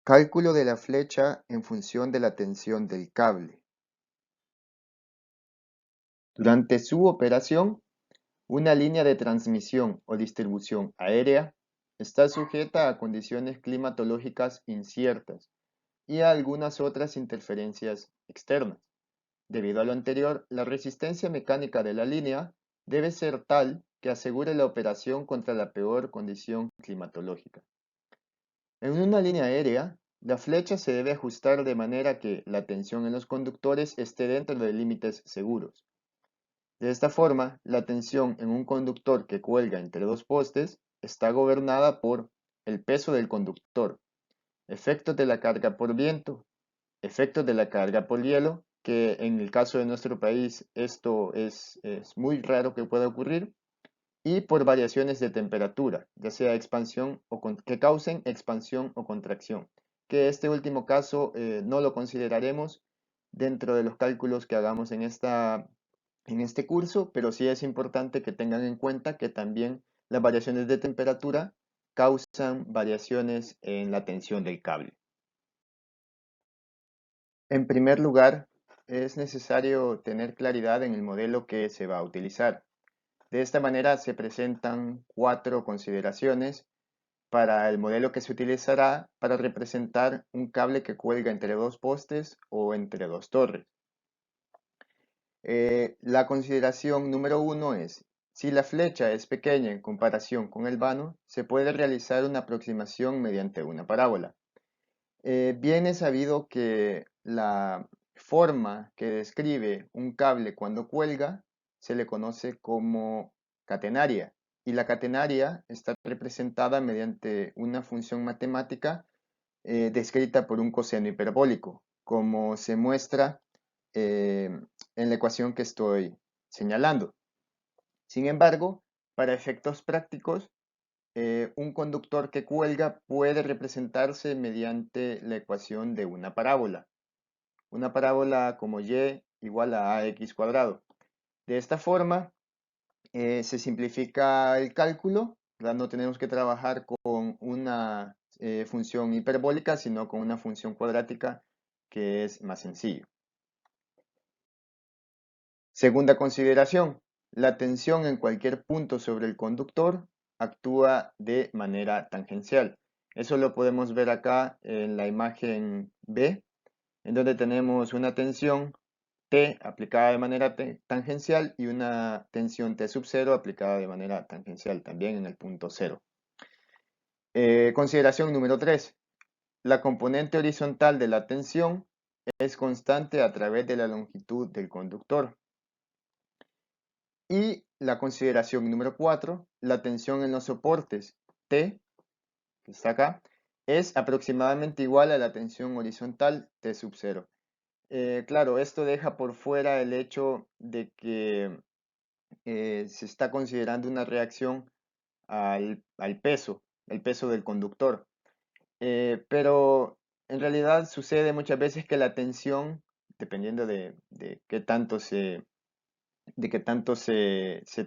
Cálculo de la flecha en función de la tensión del cable. Durante su operación, una línea de transmisión o distribución aérea está sujeta a condiciones climatológicas inciertas y a algunas otras interferencias externas. Debido a lo anterior, la resistencia mecánica de la línea debe ser tal que asegure la operación contra la peor condición climatológica. En una línea aérea, la flecha se debe ajustar de manera que la tensión en los conductores esté dentro de límites seguros. De esta forma, la tensión en un conductor que cuelga entre dos postes está gobernada por el peso del conductor, efectos de la carga por viento, efectos de la carga por hielo, que en el caso de nuestro país esto es muy raro que pueda ocurrir, y por variaciones de temperatura, ya sea expansión que causen expansión o contracción, que este último caso no lo consideraremos dentro de los cálculos que hagamos en este curso, pero sí es importante que tengan en cuenta que también las variaciones de temperatura causan variaciones en la tensión del cable. En primer lugar, es necesario tener claridad en el modelo que se va a utilizar. De esta manera se presentan 4 consideraciones para el modelo que se utilizará para representar un cable que cuelga entre dos postes o entre dos torres. La consideración número 1 es, si la flecha es pequeña en comparación con el vano, se puede realizar una aproximación mediante una parábola. Bien es sabido que la forma que describe un cable cuando cuelga se le conoce como catenaria, y la catenaria está representada mediante una función matemática descrita por un coseno hiperbólico, como se muestra eh, en la ecuación que estoy señalando. Sin embargo, para efectos prácticos, un conductor que cuelga puede representarse mediante la ecuación de una parábola. Una parábola como y igual a ax cuadrado. De esta forma, se simplifica el cálculo, ¿verdad? No tenemos que trabajar con una función hiperbólica, sino con una función cuadrática que es más sencillo. Segunda consideración, la tensión en cualquier punto sobre el conductor actúa de manera tangencial. Eso lo podemos ver acá en la imagen B, en donde tenemos una tensión T aplicada de manera tangencial y una tensión T sub 0 aplicada de manera tangencial también en el punto 0. Consideración número 3. La componente horizontal de la tensión es constante a través de la longitud del conductor. Y la consideración número 4, la tensión en los soportes T, que está acá, es aproximadamente igual a la tensión horizontal T sub 0. Claro, esto deja por fuera el hecho de que se está considerando una reacción al peso, el peso del conductor. Pero en realidad sucede muchas veces que la tensión, dependiendo de qué tanto se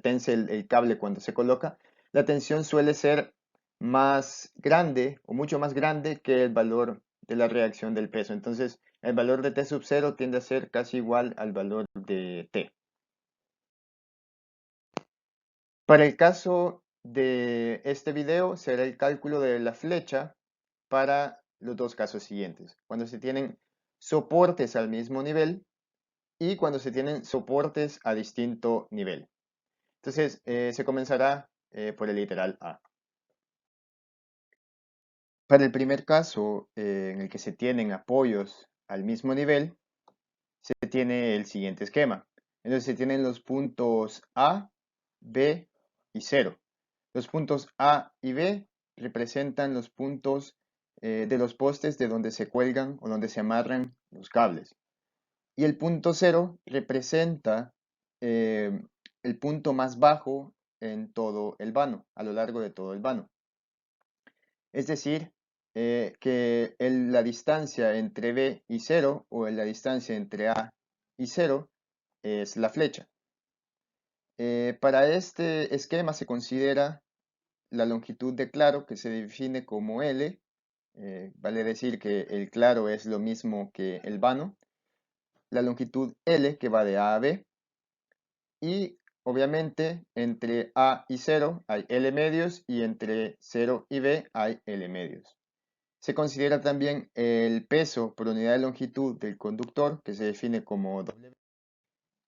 tense el cable cuando se coloca, la tensión suele ser más grande o mucho más grande que el valor de la reacción del peso. Entonces, el valor de T sub 0 tiende a ser casi igual al valor de T. Para el caso de este video será el cálculo de la flecha para los dos casos siguientes. Cuando se tienen soportes al mismo nivel y cuando se tienen soportes a distinto nivel. Entonces, se comenzará por el literal A. Para el primer caso, en el que se tienen apoyos al mismo nivel, se tiene el siguiente esquema. Entonces, se tienen los puntos A, B y 0. Los puntos A y B representan los puntos de los postes de donde se cuelgan o donde se amarran los cables. Y el punto 0 representa eh, el punto más bajo en todo el vano, a lo largo de todo el vano. Es decir, que la distancia entre B y 0 o la distancia entre A y 0 es la flecha. Para este esquema se considera la longitud de claro, que se define como L, vale decir que el claro es lo mismo que el vano, la longitud L que va de A a B, y obviamente entre A y 0 hay L medios y entre 0 y B hay L medios. Se considera también el peso por unidad de longitud del conductor, que se define como W,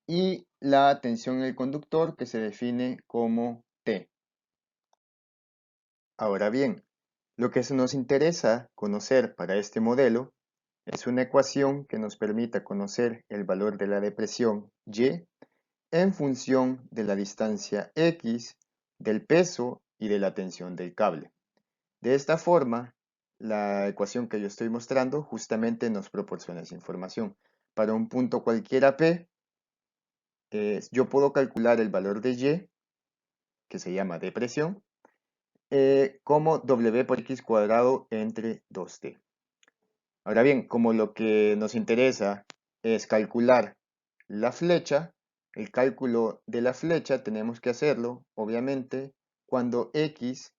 y la tensión en el conductor, que se define como T. Ahora bien, lo que nos interesa conocer para este modelo es una ecuación que nos permita conocer el valor de la depresión Y en función de la distancia X, del peso y de la tensión del cable. De esta forma, la ecuación que yo estoy mostrando justamente nos proporciona esa información. Para un punto cualquiera P, yo puedo calcular el valor de Y, que se llama depresión, como W por X cuadrado entre 2T. Ahora bien, como lo que nos interesa es calcular la flecha, el cálculo de la flecha tenemos que hacerlo, obviamente, cuando X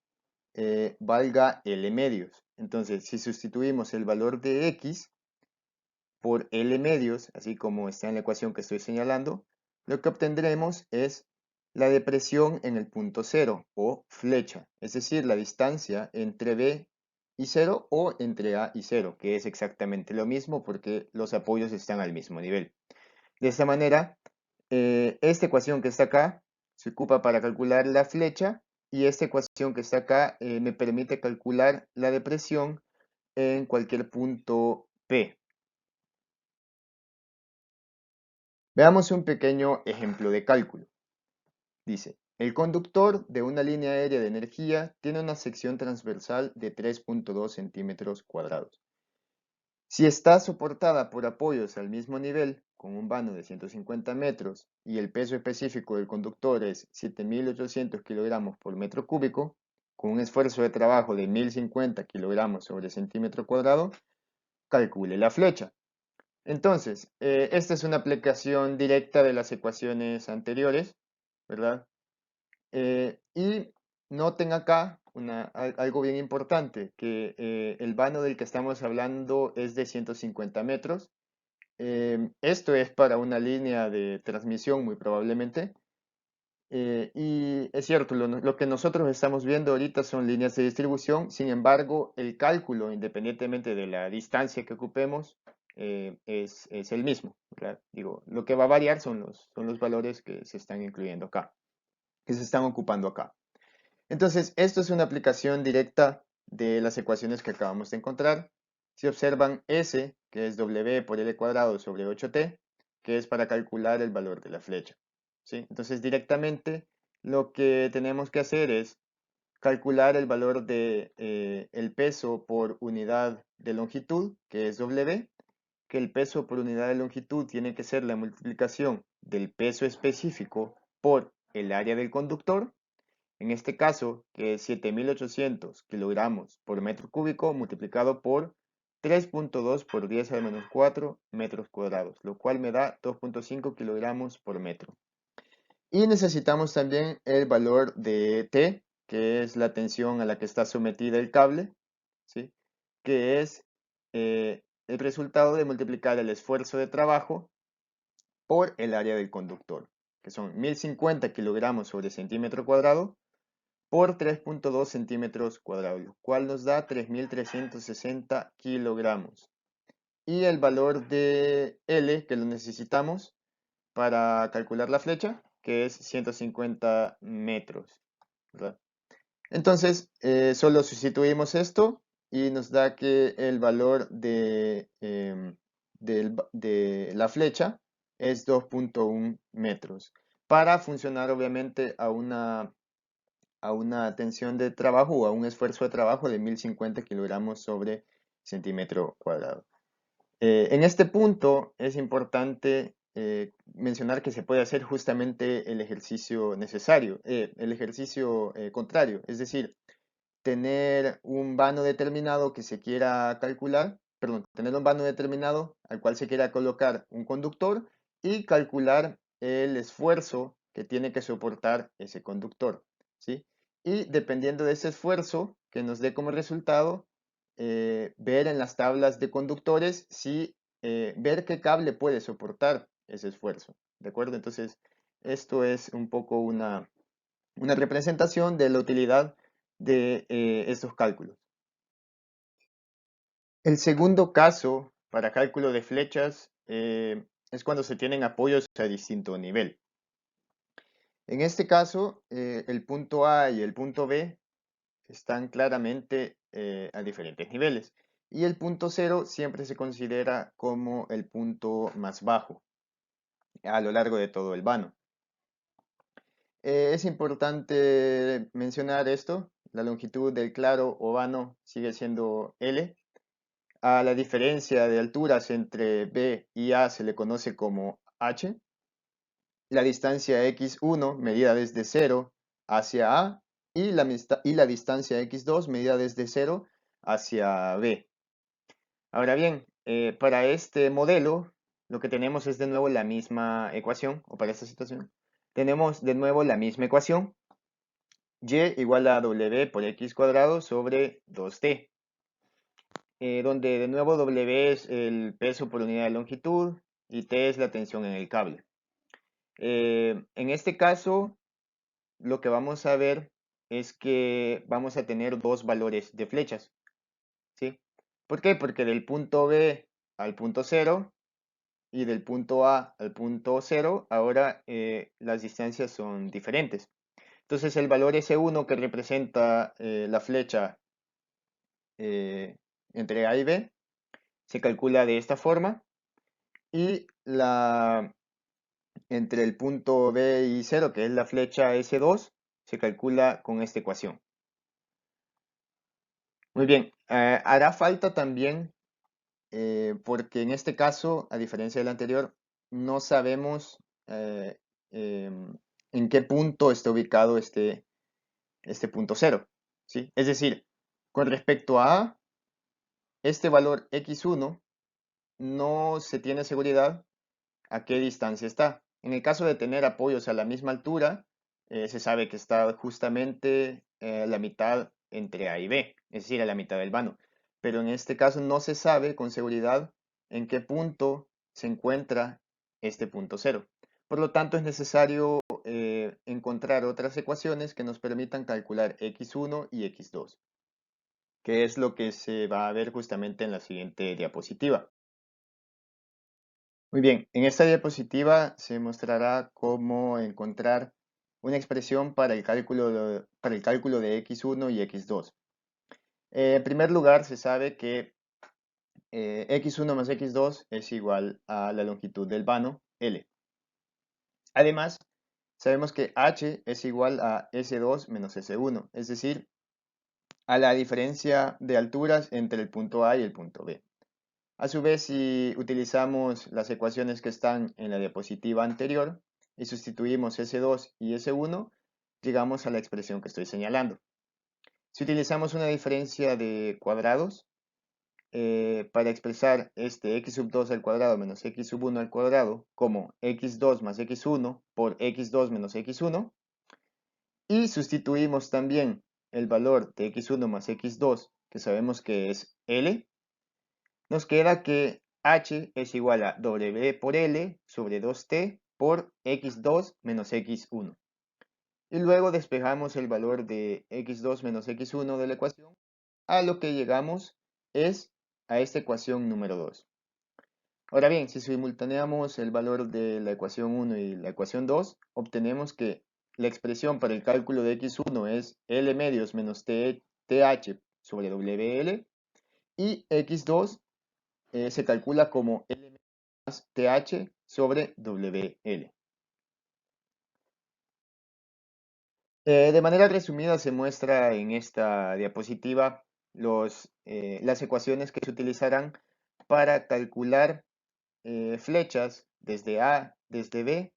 valga L medios. Entonces, si sustituimos el valor de X por L medios, así como está en la ecuación que estoy señalando, lo que obtendremos es la depresión en el punto cero o flecha, es decir, la distancia entre B y 0 o entre A y 0, que es exactamente lo mismo porque los apoyos están al mismo nivel. De esta manera, esta ecuación que está acá se ocupa para calcular la flecha y esta ecuación que está acá me permite calcular la depresión en cualquier punto P. Veamos un pequeño ejemplo de cálculo. Dice, el conductor de una línea aérea de energía tiene una sección transversal de 3.2 centímetros cuadrados. Si está soportada por apoyos al mismo nivel, con un vano de 150 metros y el peso específico del conductor es 7.800 kilogramos por metro cúbico, con un esfuerzo de trabajo de 1.050 kilogramos sobre centímetro cuadrado, calcule la flecha. Entonces, esta es una aplicación directa de las ecuaciones anteriores, ¿verdad? Y noten acá algo bien importante, que el vano del que estamos hablando es de 150 metros. Esto es para una línea de transmisión muy probablemente. Y es cierto, lo que nosotros estamos viendo ahorita son líneas de distribución, sin embargo, el cálculo, independientemente de la distancia que ocupemos, es el mismo, ¿verdad? Digo, lo que va a variar son los valores que se están incluyendo acá, que se están ocupando acá. Entonces, esto es una aplicación directa de las ecuaciones que acabamos de encontrar. Si observan S, que es W por L cuadrado sobre 8T, que es para calcular el valor de la flecha. ¿Sí? Entonces, directamente lo que tenemos que hacer es calcular el valor de el peso por unidad de longitud, que es W, que el peso por unidad de longitud tiene que ser la multiplicación del peso específico por el área del conductor, en este caso, que es 7.800 kilogramos por metro cúbico multiplicado por 3.2 por 10 a la menos 4 metros cuadrados, lo cual me da 2.5 kilogramos por metro. Y necesitamos también el valor de T, que es la tensión a la que está sometida el cable, ¿sí? Que es el resultado de multiplicar el esfuerzo de trabajo por el área del conductor, que son 1.050 kilogramos sobre centímetro cuadrado por 3.2 centímetros cuadrados, lo cual nos da 3.360 kilogramos. Y el valor de L que lo necesitamos para calcular la flecha, que es 150 metros, ¿verdad? Entonces, solo sustituimos esto y nos da que el valor de la flecha es 2.1 metros. Para funcionar, obviamente, a una tensión de trabajo o a un esfuerzo de trabajo de 1.050 kilogramos sobre centímetro cuadrado. En este punto es importante mencionar que se puede hacer justamente el ejercicio necesario, el ejercicio contrario, es decir, tener un vano determinado que se quiera calcular, perdón, tener un vano determinado al cual se quiera colocar un conductor y calcular el esfuerzo que tiene que soportar ese conductor, ¿sí? Y dependiendo de ese esfuerzo que nos dé como resultado, ver en las tablas de conductores si ver qué cable puede soportar ese esfuerzo, ¿de acuerdo? Entonces, esto es un poco una representación de la utilidad de estos cálculos. El segundo caso para cálculo de flechas es cuando se tienen apoyos a distinto nivel. En este caso, el punto A y el punto B están claramente a diferentes niveles. Y el punto cero siempre se considera como el punto más bajo a lo largo de todo el vano. Es importante mencionar esto. La longitud del claro o vano sigue siendo L. A la diferencia de alturas entre B y A se le conoce como H. La distancia x1 medida desde 0 hacia A y la distancia x2 medida desde 0 hacia B. Ahora bien, para este modelo lo que tenemos es de nuevo la misma ecuación, o para esta situación, tenemos de nuevo la misma ecuación, y igual a w por x cuadrado sobre 2t, donde de nuevo w es el peso por unidad de longitud y t es la tensión en el cable. En este caso, lo que vamos a ver es que vamos a tener dos valores de flechas, ¿sí? ¿Por qué? Porque del punto B al punto 0 y del punto A al punto 0, ahora las distancias son diferentes. Entonces el valor S1 que representa la flecha eh, entre A y B se calcula de esta forma y entre el punto B y 0, que es la flecha S2, se calcula con esta ecuación. Muy bien, hará falta también, porque en este caso, a diferencia del anterior, no sabemos em, en qué punto está ubicado este punto cero, ¿sí? Es decir, con respecto a este valor x1, no se tiene seguridad a qué distancia está. En el caso de tener apoyos a la misma altura, se sabe que está justamente a la mitad entre A y B, es decir, a la mitad del vano. Pero en este caso no se sabe con seguridad en qué punto se encuentra este punto cero. Por lo tanto, es necesario encontrar otras ecuaciones que nos permitan calcular x1 y x2, que es lo que se va a ver justamente en la siguiente diapositiva. Muy bien, en esta diapositiva se mostrará cómo encontrar una expresión para el cálculo de x1 y x2. En primer lugar, se sabe que x1 más x2 es igual a la longitud del vano, L. Además, sabemos que h es igual a s2 menos s1, es decir, a la diferencia de alturas entre el punto A y el punto B. A su vez, si utilizamos las ecuaciones que están en la diapositiva anterior y sustituimos S2 y S1, llegamos a la expresión que estoy señalando. Si utilizamos una diferencia de cuadrados, para expresar este x sub 2 al cuadrado menos x sub 1 al cuadrado como x2 más x1 por x2 menos x1, y sustituimos también el valor de x1 más x2, que sabemos que es L, nos queda que h es igual a w por L sobre 2t por x2 menos x1. Y luego despejamos el valor de x2 menos x1 de la ecuación. A lo que llegamos es a esta ecuación número 2. Ahora bien, si simultaneamos el valor de la ecuación 1 y la ecuación 2, obtenemos que la expresión para el cálculo de x1 es L medios menos th sobre WL y x2 se calcula como L más TH sobre WL. De manera resumida se muestra en esta diapositiva las ecuaciones que se utilizarán para calcular flechas desde A, desde B,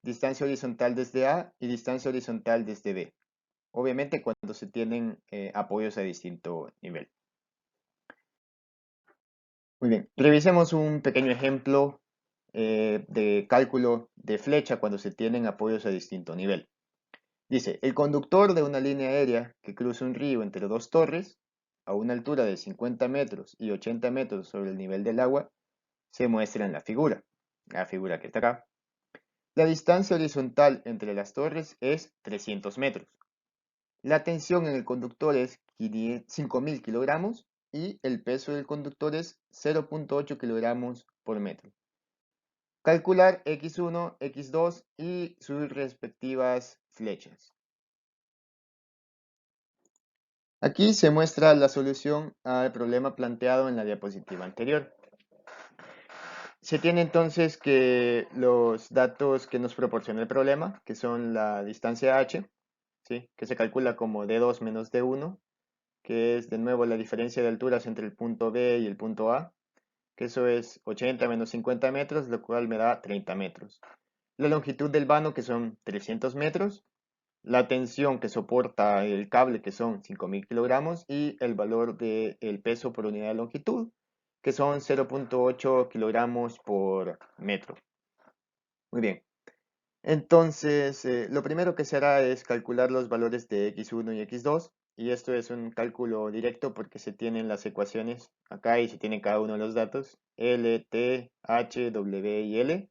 distancia horizontal desde A y distancia horizontal desde B. Obviamente cuando se tienen apoyos a distinto nivel. Muy bien, revisemos un pequeño ejemplo de cálculo de flecha cuando se tienen apoyos a distinto nivel. Dice, el conductor de una línea aérea que cruza un río entre dos torres a una altura de 50 metros y 80 metros sobre el nivel del agua se muestra en la figura que está acá. La distancia horizontal entre las torres es 300 metros. La tensión en el conductor es 5.000 kilogramos y el peso del conductor es 0.8 kilogramos por metro. Calcular x1, x2 y sus respectivas flechas. Aquí se muestra la solución al problema planteado en la diapositiva anterior. Se tiene entonces que los datos que nos proporciona el problema, que son la distancia h, ¿sí?, que se calcula como d2 menos d1, que es de nuevo la diferencia de alturas entre el punto B y el punto A, que eso es 80 menos 50 metros, lo cual me da 30 metros. La longitud del vano, que son 300 metros, la tensión que soporta el cable, que son 5.000 kilogramos, y el valor del peso por unidad de longitud, que son 0.8 kilogramos por metro. Muy bien. Entonces, lo primero que se hará es calcular los valores de x1 y x2, y esto es un cálculo directo porque se tienen las ecuaciones acá y se tiene cada uno de los datos, L, T, H, W y L,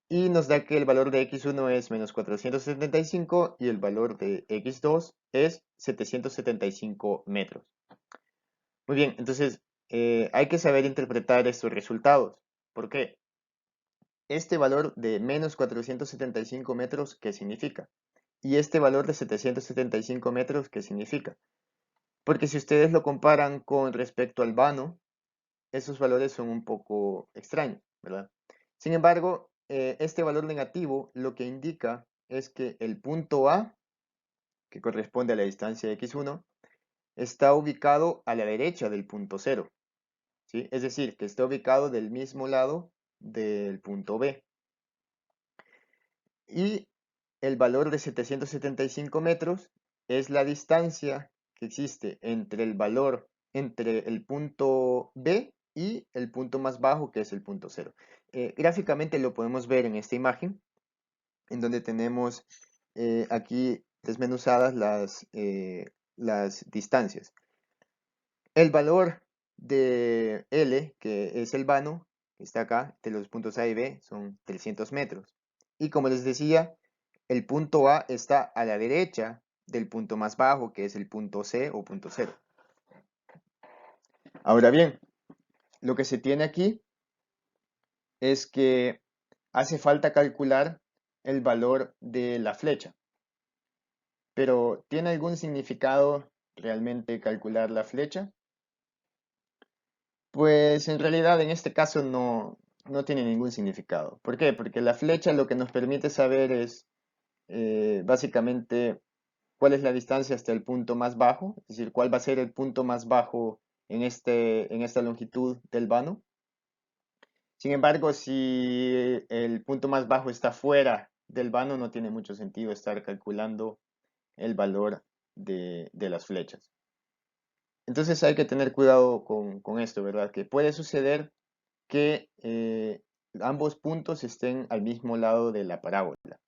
y nos da que el valor de x1 es menos 475 y el valor de x2 es 775 metros. Muy bien, entonces hay que saber interpretar estos resultados. ¿Por qué? Este valor de menos 475 metros, ¿qué significa? Y este valor de 775 metros, ¿qué significa? Porque si ustedes lo comparan con respecto al vano, esos valores son un poco extraños, ¿verdad? Sin embargo, este valor negativo lo que indica es que el punto A, que corresponde a la distancia de x1, está ubicado a la derecha del punto 0, ¿sí? Es decir, que está ubicado del mismo lado del punto B. Y el valor de 775 metros es la distancia que existe entre el punto B y el punto más bajo, que es el punto 0. Gráficamente lo podemos ver en esta imagen, en donde tenemos aquí desmenuzadas las distancias. El valor de L, que es el vano, que está acá, de los puntos A y B, son 300 metros. Y como les decía, el punto A está a la derecha del punto más bajo, que es el punto C o punto 0. Ahora bien, lo que se tiene aquí es que hace falta calcular el valor de la flecha. Pero, ¿tiene algún significado realmente calcular la flecha? Pues en realidad en este caso no tiene ningún significado. ¿Por qué? Porque la flecha lo que nos permite saber es básicamente cuál es la distancia hasta el punto más bajo, es decir, cuál va a ser el punto más bajo en esta longitud del vano. Sin embargo, si el punto más bajo está fuera del vano, no tiene mucho sentido estar calculando el valor de las flechas. Entonces hay que tener cuidado con esto, ¿verdad? Que puede suceder que ambos puntos estén al mismo lado de la parábola.